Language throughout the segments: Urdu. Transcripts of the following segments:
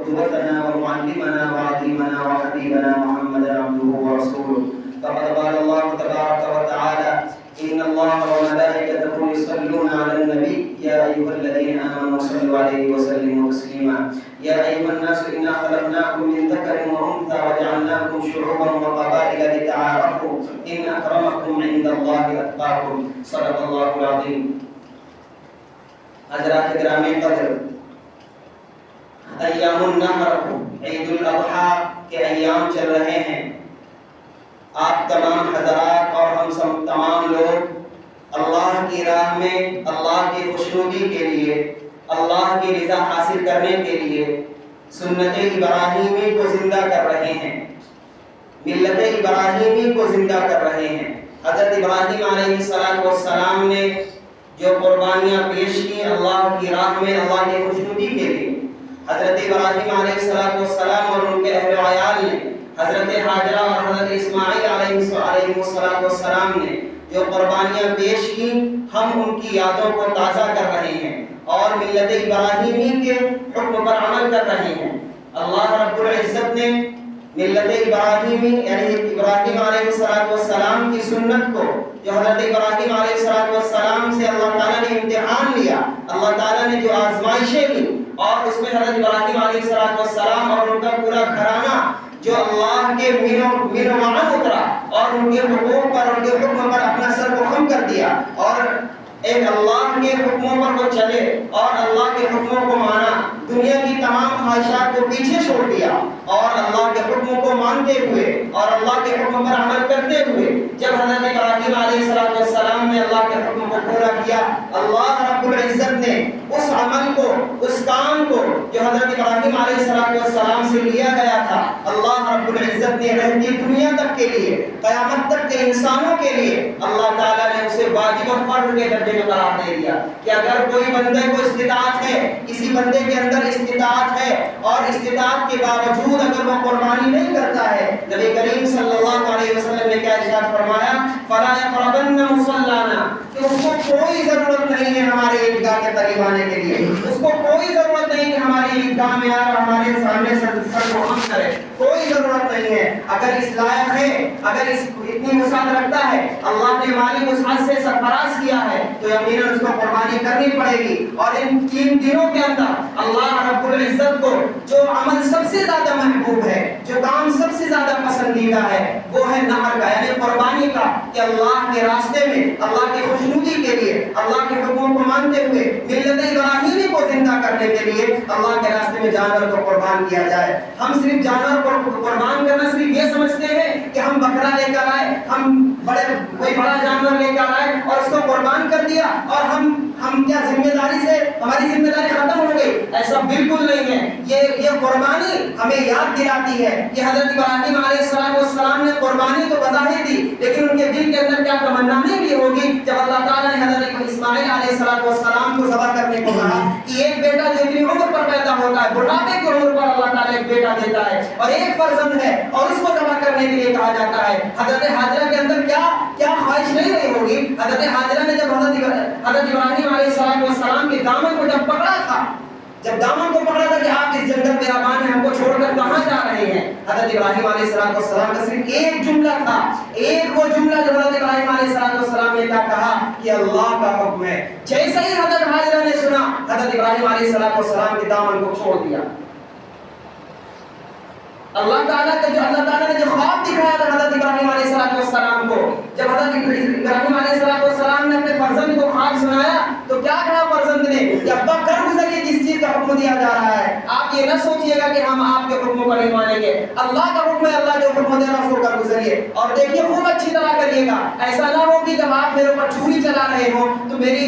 قدوتنا ومعلمنا وعظيمنا وحبيبنا محمدا عبده ورسوله. فقد قال الله تبارك وتعالى: إن الله وملائكته يصلون على النبي يا أيها الذين آمنوا صلوا عليه وسلموا تسليما. يا أيها الناس إنا خلقناكم من ذكر وأنثى وجعلناكم شعوبا وقبائل لتعارفوا إن أكرمكم عند الله أتقاكم. صدق الله العظيم. حضرات گرامی قدر، ایام النحر عید الاضحیٰ کے ایام چل رہے ہیں. آپ تمام حضرات اور ہم سب تمام لوگ اللہ کی راہ میں اللہ کی خوشنودی کے لیے، اللہ کی رضا حاصل کرنے کے لیے سنت ابراہیمی کو زندہ کر رہے ہیں، ملت ابراہیمی کو زندہ کر رہے ہیں. حضرت ابراہیم علیہ السلام نے جو قربانیاں پیش کی اللہ کی راہ میں اللہ کی خوشنودی کے لیے، حضرت ابراہیم علیہ السلام اور ان کے اہل و عیال نے، حضرت حاجرہ اور حضرت اسماعیل علیہ السلام نے جو قربانیاں پیش کی، ہم ان کی یادوں کو تازہ کر رہے ہیں اور ملت ابراہیمی کے حکم پر عمل کر رہے ہیں. اللہ رب العزت نے ملت ابراہیمی یعنی ابراہیم علیہ السلام کی سنت کو، جو حضرت ابراہیم علیہ السلام سے اللہ تعالیٰ نے امتحان لیا، اللہ تعالیٰ نے جو آزمائشیں لی، اور اس میں حضرت ابراہیم علیہ السلام اور ان کا پورا گھرانہ جو اللہ کے منوعاً اترا اور ان کے حقوق پر، ان کے حکم پر اپنا سر کو خم کر دیا اور ایک اللہ کے حکموں پر وہ چلے اور اللہ کے حکموں کو مانا، دنیا کی تمام خواہشات کو پیچھے چھوڑ دیا اور اللہ کے حکموں کو مانتے ہوئے اور اللہ کے حکم پر عمل کرتے ہوئے جب حضرت ابراہیم علیہ السلام نے اللہ کے حکم کو پورا کیا، اللہ رب العزت نے اس عمل کو، اس کام کو جو حضرت ابراہیم علیہ السلام سے لیا گیا تھا، اللہ رب العزت نے رہتی دنیا تک کے لیے، قیامت تک کے انسانوں کے لیے اللہ تعالیٰ نے اسے واجب اور فرض کے درجے میں قرار دے دیا کہ اگر کوئی بندے کو استطاعت ہے، کسی بندے کے اندر استطاعت ہے اور استطاعت کے باوجود اگر وہ قربانی نہیں کرتا ہے، نبی کریم صلی اللہ علیہ وسلم نے کیا ارشاد فرمایا؟ فلا يقربن مصلانا، کہ اس کو کوئی ضرورت نہیں ہے ہمارے عیدگاہ کے قریب آنے کے لیے، اس کو کوئی ضرورت نہیں کہ ہماری عیدگاہ میں آئے اور ہمارے سامنے سر کو خم کرے، کوئی ضرورت نہیں ہے. اگر اس لائق ہے، اگر اس اتنی وسعت رکھتا ہے، اللہ نے مالی وسعت سے سرفراز کیا ہے، تو یقیناً اس کو قربانی کرنی پڑے گی. اور ان 3 دنوں کے اندر اللہ رب العزت کو جو عمل سب سے زیادہ محبوب ہے، جو کام سب سے زیادہ پسندیدہ ہے، وہ ہے نحر کا یعنی قربانی کا، کہ اللہ کے راستے میں اللہ کی خوشنودی کے لیے، اللہ کے حکموں کو مانتے ہوئے ملت ابراہیمی کو زندہ کرنے کے لیے اللہ کے راستے میں جانور کو قربان کیا جائے. ہم صرف جانور کو قربان کرنا صرف یہ سمجھتے ہیں کہ ہم بکرا لے کر آئے، ہم کوئی بڑا جانور لے کر آئے اور اس کو قربان کر دیا اور ہم کیا ذمہ داری سے ہماری ذمہ داری ختم ہو گئی. ایسا بالکل نہیں ہے. یہ قربانی ہمیں یاد دلاتی ہے کہ حضرت ابراہیم علیہ السلام نے قربانی تو بظاہر دی، لیکن ان کے دل کے اندر کیا تمنا بھی ہوگی جب اللہ تعالیٰ نے حضرت اسماعیل علیہ السلام کو ذبح کرنے کو کہا کہ ایک بیٹا جو اتنی عمر پر پیدا ہوتا ہے، بڑھاپے کی عمر پر اللہ تعالیٰ ایک بیٹا دیتا ہے اور ایک فرزند ہے اور اس کو ذبح کرنے کے لیے کہا جاتا ہے. حضرت حاجرہ کے اندر کیا خواہش نہیں رہی ہوگی. حضرت حاجرہ نے جب حضرت ابراہیم علیہ السلام کے دامن کو جب پکڑا تھا، جب دامن کو پکڑا تھا کہ آپ اس جنگل بیابان میں ہم کو چھوڑ کر کہاں جا رہے ہیں، حضرت ابراہیم علیہ السلام کا صرف ایک جملہ تھا، ایک وہ جملہ جو حضرت ابراہیم علیہ السلام نے کیا کہا کہ اللہ کا حکم ہے. جیسے ہی حضرت حاجرہ نے سنا، حضرت ابراہیم علیہ السلام کے دامن کو چھوڑ دیا. اللہ تعالیٰ نے جو خواب دکھایا تھا حضرت ابراہیم علیہ السلام کو، جب حضرت ابراہیم علیہ السلام نے اپنے فرزند کو خواب سنایا تو کیا کہا فرزند نے کہ ابا کر گزریے جس چیز کا حکم دیا جا رہا ہے. آپ یہ نہ سوچیے گا کہ ہم آپ کے حکموں کو نہیں مانیں گے، اللہ کا حکم ہے، اللہ جو حکم دے رہا ہے اس کو کر گزریے اور دیکھیے خوب اچھی طرح کریے گا. ایسا نہ ہو کہ جب آپ میرے اوپر چھری چلا رہے ہو تو میری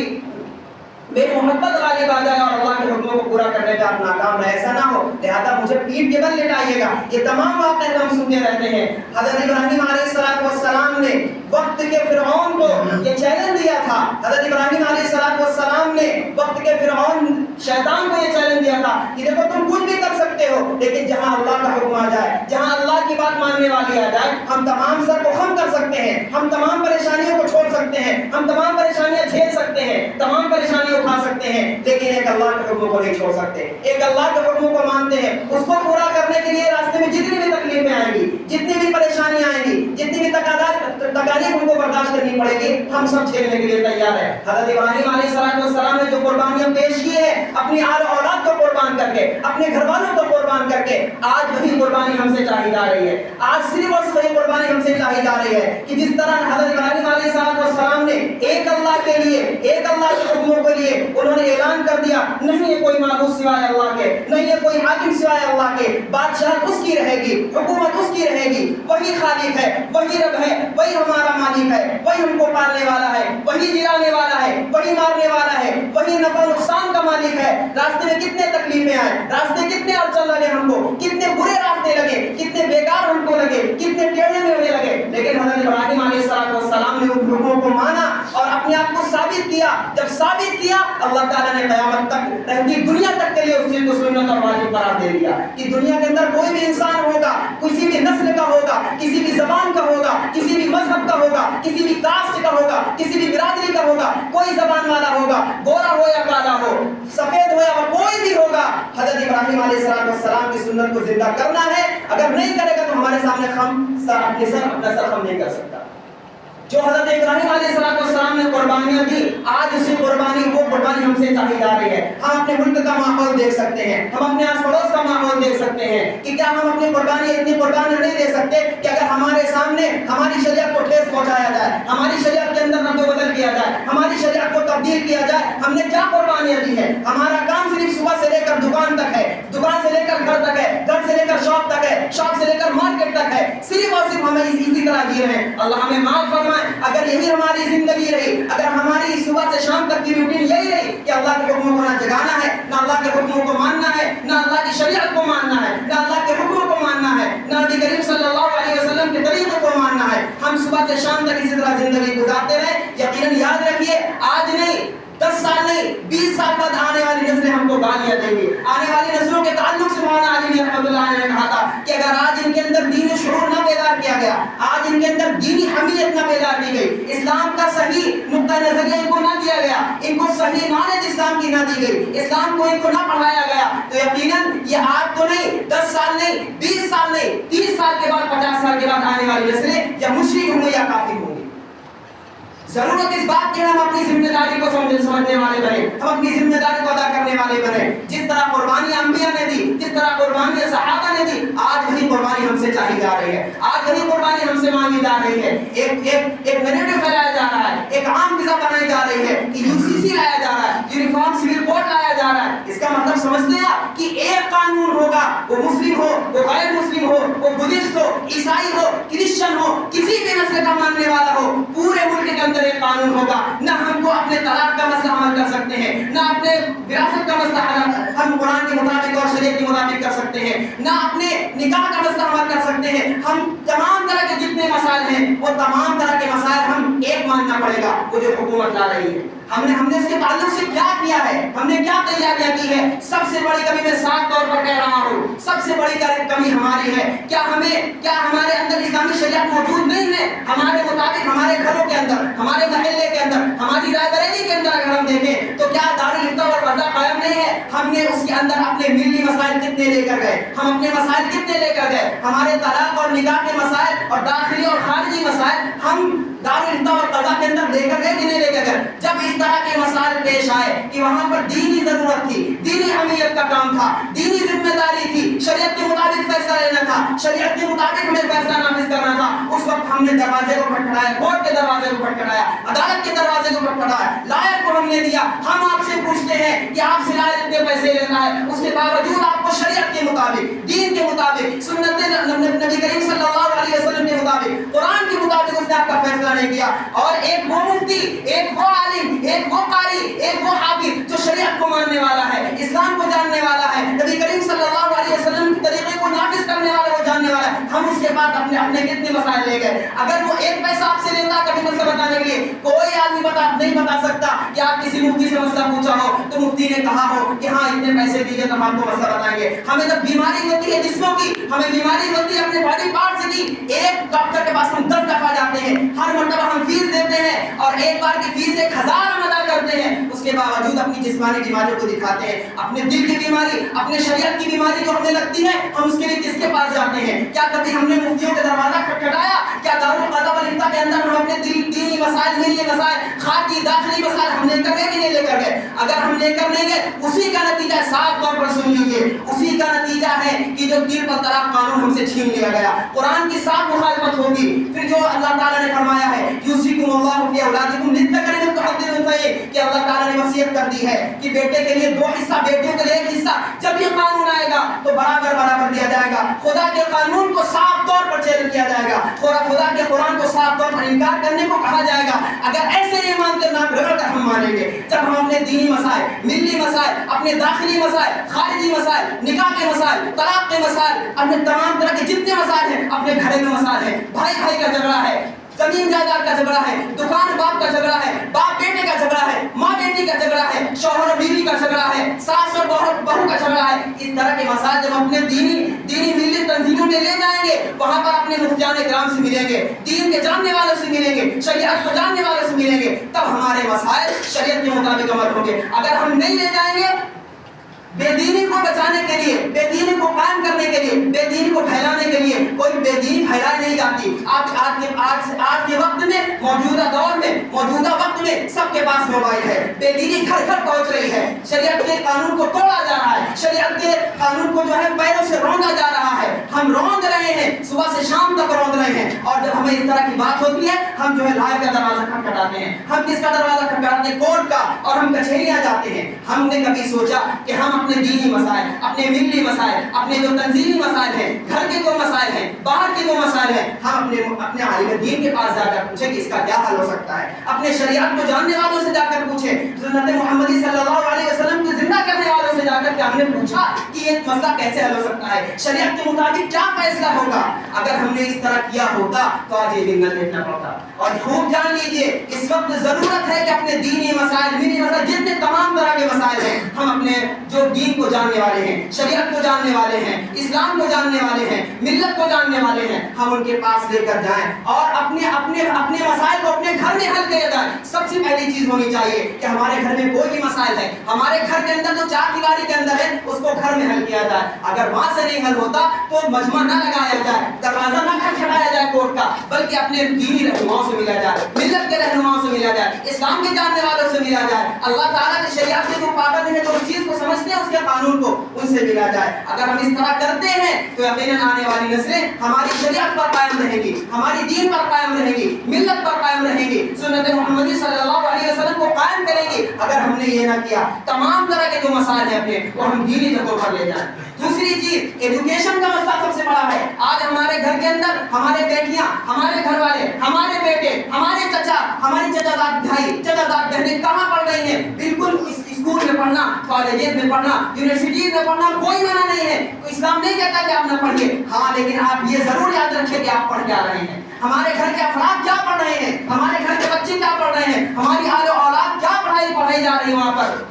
محبت غالب آ جائے اور اللہ کے حکموں کو پورا کرنے میں آپ ناکام رہے. ایسا نہ ہو، لہذا مجھے پیٹھ کے بل لٹائیے گا. یہ تمام واقعات ہم سنتے رہتے ہیں. حضرت ابراہیم علیہ السلام نے وقت کے فرعون کو یہ چیلنج دیا تھا. حضرت ابراہیم علیہ السلام نے وقت کے فرعون شیطان کو یہ چیلنج دیا تھا کہ دیکھو تم کچھ بھی کر سکتے ہو، لیکن جہاں اللہ کا حکم آ جائے، جہاں اللہ اللہ کی بات ماننے والی آ جائے، ہم تمام سر کو خم کر سکتے ہیں، ہم تمام پریشانیوں کو چھوڑ سکتے ہیں، ہم تمام پریشانیاں جھیل سکتے ہیں، تمام پریشانیاں اٹھا سکتے ہیں، لیکن ایک اللہ کے حکم کو نہیں چھوڑ سکتے۔ ایک اللہ کے حکم کو مانتے ہیں، اس کو پورا کرنے کے لیے راستے میں جتنی بھی تکلیفیں آئیں گی، جتنی بھی پریشانیاں آئیں گی، جتنی بھی تکالیف ہم کو برداشت کرنی پڑے گی، ہم سب جھیلنے کے لیے تیار ہیں۔ حضرت ابراہیم علیہ السلام نے جو قربانیاں پیش کی ہے، اپنی آل اولاد کو قربان کر کے، اپنے گھر والوں کو قربان کر کے، آج وہی قربانی ہم سے چاہی جا رہی ہے۔ آج صرف اور وہی قربانی ہم سے چاہی جا رہی ہے کہ جس طرح حضرت ابراہیم علیہ السلام نے ایک اللہ کے لیے، ایک اللہ کے حکموں کے لیے انہوں نے اعلان کر دیا، نہیں ہے کوئی معبود سوائے اللہ کے، نہیں ہے کوئی حاکم سوائے اللہ کے، بادشاہ اس کی رہے گی، حکومت اس کی رہے گی، وہی خالق ہے، وہی رب ہے، وہی ہمارا مالک ہے، وہی ہم کو پالنے والا ہے، وہی جلانے والا ہے، وہی مارنے والا ہے، وہی نفع نقصان کا مالک ہے۔ راستے میں کتنے تکلیفیں آئے، راستے کتنے اڑچن لگے ہم کو، کتنے برے راستے لگے، کتنے بیکار ہم کو لگے، کتنے ٹیڑھے میڑھے لگے، لیکن حضرت ابراہیم علیہ السلام نے ان حکموں کو مانا اور اپنے آپ کو ثابت کیا۔ جب ثابت کیا، اللہ تعالیٰ نے قیامت تک رہتی دنیا تک کے لیے اس چیز کو سنت اور واجب قرار دے دیا کہ دنیا کے اندر کوئی بھی انسان ہوگا، کسی بھی نسل کا ہوگا، کسی بھی زبان کا ہوگا، کسی بھی مذہب کا ہوگا، کسی بھی کاسٹ کا ہوگا، کسی بھی برادری کا ہوگا، کوئی زبان والا ہوگا، گورا ہو یا کالا ہو، سفید ہو یا کوئی بھی ہوگا، حضرت ابراہیم علیہ السلام کی سنت کو زندہ کرنا ہے۔ اگر نہیں کرے گا تو ہمارے سامنے اپنا سر خم نہیں کر سکتا۔ جو حضرت ابراہیم علیہ السلام نے قربانیاں دی، آج اسی وہ قربانی ہم سے چاہی جا رہی ہے۔ ہم اپنے ملک کا ماحول دیکھ سکتے ہیں، ہم اپنے آس پڑوس کا ماحول دیکھ سکتے ہیں کہ کیا ہم اپنی اتنی قربانی نہیں دے سکتے کہ اگر ہمارے سامنے ہماری شریعت کو ٹھیس پہنچایا جائے، ہماری شریعت کے اندر رد و بدل کیا جائے، ہماری شریعت کو تبدیل کیا جائے، ہم نے کیا قربانیاں دی ہیں۔ ہمارا کام صرف صبح سے لے کر دکان تک ہے، دکان سے لے کر گھر تک ہے، گھر سے لے کر شاپ تک ہے، شاپ سے لے کر مارکیٹ تک ہے، صرف اور صرف ہمیں اسی طرح جیے ہیں۔ اللہ ہمیں معاف فرمائے اگر یہی ہماری زندگی رہی، اگر ہماری صبح سے شام تک کی روٹین یہی رہی کہ اللہ کے حکموں کو نہ جگانا ہے، نہ اللہ کے حکموں کو ماننا ہے، نہ اللہ کی شریعت کو ماننا ہے، نہ اللہ کے حکموں کو ماننا ہے، نہ نبی کریم صلی اللہ علیہ وسلم کے طریقے کو ماننا ہے، ہم صبح سے شام تک اسی طرح زندگی گزارتے رہے، یقیناً یاد رکھیے آج نہیں 10 سال نہیں 20 سال بعد آنے والی نسلیں ہم کو گالیاں دیں گی۔ آنے والی نسلوں کے تعلق سے مولانا علی رحمۃ اللہ علیہ نے کہا تھا کہ اگر آج ان کے اندر دینی شعور نہ بیدار کیا گیا، آج ان کے اندر دینی حمیت نہ بیدار کی گئی، اسلام کا صحیح نقطہ نظریہ ان کو نہ دیا گیا، ان کو صحیح نالج اسلام کی نہ دی گئی، اسلام کو ان کو نہ پڑھایا گیا، تو یقیناً یہ آج تو نہیں 10 سال نہیں 20 سال نہیں 30 سال کے بعد 50 سال کے بعد آنے والی نسلیں یا مشرک ہوں گے یا کافر ہوں گے۔ ضرورت اس بات کی ہم اپنی ذمہ داری کو سمجھنے والے بنے، ہم اپنی ذمہ داری کو ادا کرنے والے بنے۔ جس طرح قربانی انبیاء نے دی، جس طرح قربانی صحابہ نے دی، آج وہی قربانی ہم سے چاہی جا رہی ہے، آج وہی قربانی ہم سے مانگی جا رہی ہے۔ ایک نیریٹو پھیلایا جا رہا ہے، ایک عام فضا بنائی جا رہی ہے کہ UCC لایا جا رہا ہے، یونیفارم سول کوڈ لایا جا رہا ہے۔ اس کا مطلب سمجھتے ہیں آپ کہ ایک قانون ہوگا، وہ مسلم ہو، وہ غیر مسلم ہو، وہ بدھسٹ ہو، عیسائی ہو، کرسچن ہو، کسی بھی نسل کا ماننے والا ہو، پورے ملک کے اندر ایک قانون ہوگا۔ نہ ہم کو اپنے طلاق کا مسئلہ حل کر سکتے ہیں، نہ اپنے وراثت کا مسئلہ ہم قرآن کے مطابق اور شریعت کے مطابق کر سکتے ہیں، نہ اپنے نکاح کا مسئلہ حل کر سکتے ہیں۔ ہم تمام طرح کے جتنے مسائل ہیں وہ تمام طرح کے مسائل ہم ایک ماننا پڑے گا، وہ جو حکومت لا رہی ہے۔ ہم نے اس کے تعلق سے کیا کیا ہے، ہم نے کیا تیاریاں کی ہے؟ سب سے بڑی کمی میں صاف طور پر کہہ رہا ہوں، سب سے بڑی کمی ہماری ہے۔ کیا ہمارے اندر اسلامی شریعت موجود نہیں ہے؟ ہمارے مطابق ہمارے گھروں کے اندر، ہمارے محلے کے اندر، ہماری رائے بریلی کے اندر اگر ہم دیکھیں تو کیا دارالفتہ اور قضا قائم نہیں ہے؟ ہم نے اس کے اندر اپنے ملی مسائل کتنے لے کر گئے، ہم اپنے مسائل کتنے لے کر گئے؟ ہمارے طلاق اور نکاح کے مسائل اور داخلی اور خارجی مسائل ہم دارالفتہ اور قضا کے اندر لے کر گئے کہ نہیں لے کر گئے؟ جب اس طرح کے مسائل پیش آئے کہ وہاں پر دینی ضرورت تھی، دینی اہمیت کا کام تھا، دینی ذمہ داری تھی، شریعت کے مطابق فیصلہ لینا تھا، شریعت کے مطابق ہمیں فیصلہ نافذ کرنا تھا، اس وقت ہم نے دروازے کو کھٹکھٹایا، کورٹ کے دروازے کو کھٹکھٹایا، عدالت کے دروازے کو کھٹکھٹایا، لائر کو ہم نے دیا۔ ہم آپ سے پوچھتے ہیں کہ آپ سے لائر اتنے پیسے لیتا ہے، اس کے باوجود آپ کو شریعت کے مطابق، دین کے مطابق، سنت نبی کریم صلی اللہ علیہ وسلم کے مطابق، قرآن کے مطابق اس نے آپ کا فیصلہ نہیں کیا۔ اور ایک وہ مفتی، ایک وہ عالم، ایک وہ قاری، ایک وہ حافظ جو شریعت کو ماننے والا ہے، اسلام کو جاننے والا ہے، نبی کریم صلی اللہ علیہ وسلم کے طریقے کو نافذ کرنے والا وہ جاننے والا ہے، ہم اس کے بعد اپنے نے کتنے مسائل لے گئے. اگر وہ ایک پیسہ آپ سے لیتا کبھی مسئلہ بتانے کے لیے, کوئی آدمی نہیں بتا سکتا کہ آپ کسی مفتی سے مسئلہ پوچھا ہو تو مفتی نے کہا ہو کہ ہاں اتنے پیسے دیجیے تو ہم آپ کو مسئلہ بتائیں گے. ہمیں جب بیماری ہوتی ہے جسموں کی, ہمیں بیماری ہوتی ہے اپنے باڈی پارٹس کی, ایک ڈاکٹر کے پاس ہم 10 دفعہ جاتے ہیں, ہر مرتبہ ہم فیس دیتے ہیں اور ایک بار کی فیس 1000 ہم ادا کرتے ہیں, اس کے باوجود اپنی جسمانی بیماریوں کو دکھاتے ہیں. اپنے دل کی بیماری, اپنے شریعت کی بیماری جو ہمیں لگتی ہے, ہم اس کے لیے کس کے پاس جاتے ہیں؟ کیا کبھی ہم نے مفتیوں کا دروازہ کھٹکھٹایا؟ کیا دارالقضا والافتاء کے اندر ہم اپنے دینی مسائل, ملی مسائل, خارجی داخلی مسائل ہم لے کر گئے کہ نہیں لے کر گئے؟ اگر ہم لے کر نہیں گئے, اسی کا نتیجہ صاف طور پر سن لیجیے, اسی کا نتیجہ ہے کہ جو 3 طلاق قانون ہم سے چھین لیا گیا, قرآن کی صاف مخالفت ہوگی. پھر جو اللہ تعالیٰ نے فرمایا ہے یوصیکم اللہ فی اولادکم للذکر مثل حظ الانثیین, کہ اللہ تعالیٰ نے وصیت کر دی ہے کہ بیٹے کے لیے 2 حصہ, بیٹیوں کے لیے 1 حصہ. جب یہ قانون آئے گا تو برابر برابر دیا جائے گا. خدا کے قانون کو صاف طور پر چیلنج کیا جائے گا, خدا کے قرآن کو صاف طور پر انکار کرنے کو کہا جائے گا. اگر ایسے نہیں مانتے نہ رگڑ کر ہم مانیں گے. جب ہم اپنے دینی مسائل, ملی مسائل, اپنے داخلی مسائل, خارجی مسائل, نکاح کے مسائل, طلاق کے مسائل, اپنے تمام طرح کے جتنے مسائل ہیں, اپنے گھریلو مسائل ہیں, بھائی بھائی کا جھگڑا ہے, زمین جائیداد کا جھگڑا ہے, دکان باپ کا جھگڑا ہے, باپ بیٹے کا جھگڑا ہے, ماں بیٹی کا جھگڑا ہے, شوہر اور بیوی کا جھگڑا ہے, ساس اور بہو کا جھگڑا ہے, اس طرح کے مسائل جب اپنے دینی ملی تنظیموں میں لے جائیں گے, وہاں پر اپنے مفتیان کرام سے ملیں گے, دین کے جاننے والوں سے ملیں گے, شریعت کو جاننے والوں سے ملیں گے, تب ہمارے مسائل شریعت کے مطابق عمل ہوں گے. اگر ہم نہیں لے جائیں گے, بے دینی کو بچانے کے لیے, بے دینی کو قائم کرنے کے لیے, بے دینی کو پھیلانے کے لیے, کوئی بے دینی پھیلائی نہیں جاتی. آج کے وقت میں, موجودہ دور میں, موجودہ وقت میں سب کے پاس موبائل ہے, بے دینی گھر گھر پہنچ رہی ہے, شریعت کے قانون کو توڑا جا رہا ہے, شریعت کے قانون کو جو ہے پیروں سے روندا جا رہا ہے. ہم روند رہے ہیں, صبح سے شام تک روند رہے ہیں, اور جب ہمیں اس طرح کی بات ہوتی ہے ہم جو ہے لائر کا دروازہ کھٹکھٹاتے ہیں. ہم کس کا دروازہ کھٹکھٹاتے ہیں؟ کورٹ کا, اور ہم کچہریاں جاتے ہیں. ہم نے کبھی سوچا کہ ہم اپنے دینی مسائل, اپنے ملی مسائل, اپنے جو تنظیمی مسائل ہیں, گھر کے جو مسائل ہیں, باہر کے جو مسائل ہیں, ہم اپنے عالم دین کے پاس جا کر پوچھیں کہ اس کا کیا حل ہو سکتا ہے؟ اپنے شریعت کو جاننے والوں سے جا کر پوچھیں, سنت محمدی صلی اللہ علیہ وسلم کو زندہ کرنے والوں سے جا کر کے ہم نے پوچھا کہ یہ مسئلہ کیسے حل ہو سکتا ہے, شریعت کے مطابق کیا فیصلہ ہوگا. اگر ہم نے اس طرح کیا ہوتا تو آج یہ دن نہ دیکھنا پڑتا. اور خوب جان لیجئے, اس وقت ضرورت ہے کہ اپنے دینی مسائل, ملی مسائل, جتنے تمام طرح کے مسائل ہیں, ہم اپنے جو دین کو جاننے والے ہیں, شریعت کو جاننے والے ہیں, اسلام کو جاننے والے ہیں, ملت کو جاننے والے ہیں, ہم ان کے پاس لے کر جائیں اور اپنے مسائل کو اپنے گھر میں حل کیا جائے. سب سے پہلی چیز ہونی چاہیے کہ ہمارے گھر میں کوئی بھی مسائل ہے, ہمارے گھر کے اندر جو 4 دیواری کے اندر ہے اس کو گھر میں حل کیا جائے. اگر وہاں سے نہیں حل ہوتا تو مجمع نہ لگایا جائے, دروازہ نہ کھٹکھٹایا جائے کورٹ کا, بلکہ اپنے دینی رہنماؤں سے ملا جائے, ملت کے رہنماؤں سے ملا جائے, اسلام کے جاننے والوں سے ملا جائے, اللہ تعالیٰ کی شریعت کے جو پابند ہیں, جو اس چیز کو سمجھتے ہیں, اس کے قانون کو, ان سے ملا جائے. اگر ہم اس طرح کرتے ہیں تو یقیناً آنے والی نسلیں ہماری شریعت پر قائم رہیں گی, ہماری دین پر قائم رہیں گی, ملت پر قائم رہیں گی, سنت محمدی صلی اللہ علیہ وسلم کو قائم کریں گی. اگر ہم نے یہ نہ کیا, تمام طرح کے جو مسائل ہیں اپنے, وہ ہم دینی جگہوں پر لے جائیں. دوسری چیز, ایجوکیشن کا مسئلہ سب سے بڑا ہے. آج ہمارے گھر کے اندر ہمارے بیٹیاں, ہمارے گھر والے, ہمارے بیٹے, ہمارے چچا, ہماری چچا بھائی, چچا بہنیں کہاں پڑھ رہی ہیں؟ بالکل اسکول میں پڑھنا, کالجز میں پڑھنا, یونیورسٹیز میں پڑھنا کوئی منع نہیں ہے. اسلام نہیں کہتا کہ آپ نہ پڑھیے, ہاں لیکن آپ یہ ضرور یاد رکھیں کہ آپ پڑھ کے آ رہے ہیں. ہمارے گھر کے افراد کیا پڑھ رہے ہیں, ہمارے گھر کے بچے کیا پڑھ رہے ہیں, ہماری آل و اولاد کیا پڑھائی جا رہی ہے وہاں پر.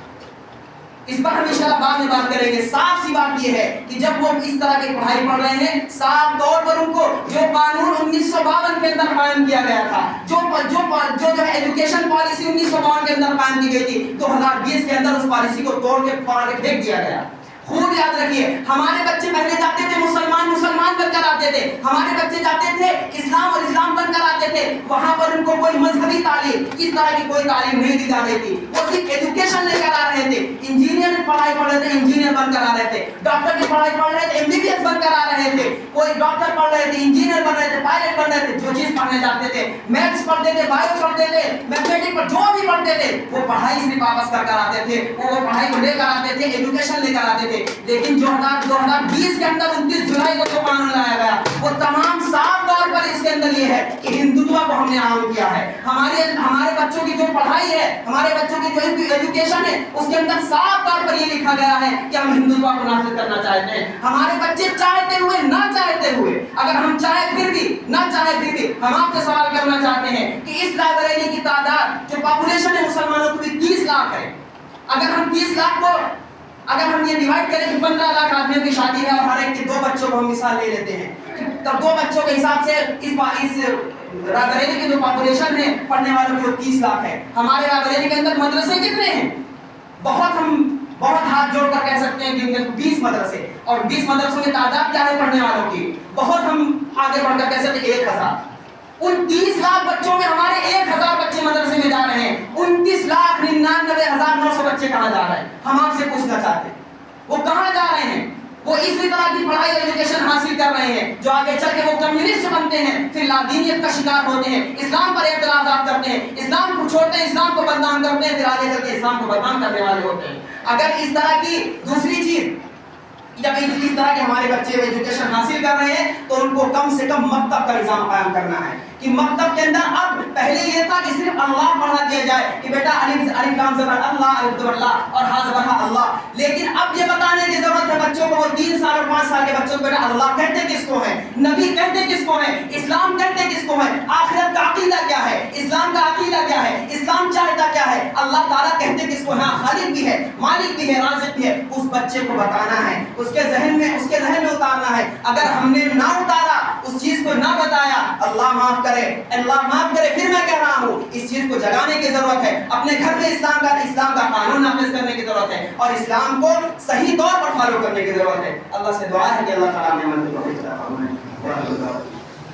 اس پر ہم انشاءاللہ بعد میں بات کریں گے. صاف سی بات یہ ہے کہ جب وہ اس طرح کی پڑھائی پڑھ رہے ہیں, صاف طور پر ان کو جو قانون 1952 کے اندر قائم کیا گیا تھا, جو ایجوکیشن پالیسی 1952 کے اندر قائم کی گئی تھی, 2020 کے اندر اس پالیسی کو توڑ کے پھینک دیا گیا. خوب یاد رکھیے, ہمارے بچے پہلے جاتے تھے مسلمان بن کر آتے تھے, ہمارے بچے جاتے تھے اسلام بن کر آتے تھے. وہاں پر ان کو کوئی مذہبی تعلیم, اس طرح کی کوئی تعلیم نہیں دی جا رہی تھی. وہ صرف ایجوکیشن لے کر آ رہے تھے, انجینئر کی پڑھائی پڑھ رہے تھے, انجینئر بن کر آ رہے تھے, ڈاکٹر کی پڑھائی پڑھ رہے تھے, MBBS بن کر آ رہے تھے. کوئی ڈاکٹر پڑھ رہے تھے, انجینئر بن رہے تھے, پائلٹ بن رہے تھے. جو چیز پڑھنے جاتے تھے, میتھس پڑھتے تھے, بایو پڑھتے تھے, میتھمیٹک پر جو بھی پڑھتے تھے, وہ پڑھائی صرف واپس کر آتے تھے, وہ پڑھائی کو لے کر آتے تھے, ایجوکیشن لے کر آتے تھے. لیکن 2020 کے اندر 29 جولائی کو جو قانون لایا گیا, وہ تمام صاف طور پر اس کے اندر یہ ہے کہ ہندوتو رتبہ کو ہم نے عام کیا ہے. ہمارے بچوں کی جو پڑھائی ہے، ہمارے بچوں کی جو ایجوکیشن ہے، اس کے اندر صاف طور پر یہ لکھا گیا ہے کہ ہم ہندوتوا کو نافذ کرنا چاہتے ہیں. ہمارے بچے چاہتے ہوئے نہ چاہتے ہوئے، اگر ہم چاہے پھر بھی نہ چاہے پھر بھی، ہم آپ سے سوال کرنا چاہتے ہیں کہ اس لائبریری کی تعداد جو پاپولیشن ہے مسلمانوں کی 30 لاکھ ہے. اگر ہم 30 لاکھ کو اگر ہم یہ ڈیوائڈ کریں کہ 15 لاکھ آدمیوں کی شادی ہے اور ہر ایک کے 2 بچوں کو ہم مثال لے لیتے ہیں، تب 2 بچوں کے حساب سے اس لائبریری کی جو پاپولیشن ہے پڑھنے والوں کی وہ 30 لاکھ ہے. ہمارے لائبریری کے اندر مدرسے کتنے ہیں؟ بہت ہاتھ جوڑ کر کہہ سکتے ہیں کہ 20 مدرسے، اور 20 مدرسوں کی تعداد کیا ہے پڑھنے والوں کی؟ بہت ہم آگے بڑھ کر کہہ سکتے ہیں 1000. ان 30 لاکھ بچوں میں ہمارے 1000 بچے مدرسے میں جا رہے ہیں. 29,99,900 بچے کہاں جا رہے ہیں؟ ہم آپ سے پوچھنا چاہتے ہیں وہ کہاں جا رہے ہیں؟ وہ اسی طرح کی پڑھائی اور ایجوکیشن حاصل کر رہے ہیں جو آگے چل کے وہ کمیونسٹ بنتے ہیں، پھر لادینیت کا شکار ہوتے ہیں، اسلام پر اعتراضات کرتے ہیں، اسلام کو چھوڑتے ہیں، اسلام کو بدنام کرتے ہیں، پھر آگے چل کے اسلام کو بدنام کرنے والے ہوتے ہیں. اگر اس طرح کی دوسری چیز، جب اس طرح کے ہمارے بچے ایجوکیشن حاصل کر رہے ہیں تو ان کو کم سے کم مکتب کا نظام قائم کرنا ہے کہ مکتب کے اندر اب پہلے یہ تھا کہ صرف اللہ پڑھا دیا جائے کہ بیٹا الف لام زبر اللہ، الف زبر لا اور ہا زبر ہا اللہ. لیکن اب یہ بتانے کی ضرورت ہے بچوں کو، وہ 3 سال اور 5 سال کے بچوں کو، بیٹا اللہ کہتے کس کو ہے، نبی کہتے کس کو ہے، اسلام کہتے کس کو ہے، آخرت کا عقیدہ کیا ہے، اسلام کا عقیدہ کیا ہے، اسلام چاہتا کیا ہے، اللہ تعالیٰ کہتے کس کو ہے، خالق بھی ہے، مالک بھی ہے، رازق بھی ہے. اس بچے کو بتانا ہے، اس کے ذہن میں اتارنا ہے. اگر ہم نے نہ اتارا، اس چیز کو نہ بتایا، اللہ معاف کرے، پھر میں کہہ رہا ہوں اس چیز کو جگانے کی ضرورت ہے. اپنے گھر میں اسلام کا قانون نافذ کرنے کی ضرورت ہے اور اسلام کو صحیح طور پر فالو کرنے کی ضرورت ہے. اللہ سے دعا ہے کہ اللہ تعالیٰ نے ہمیں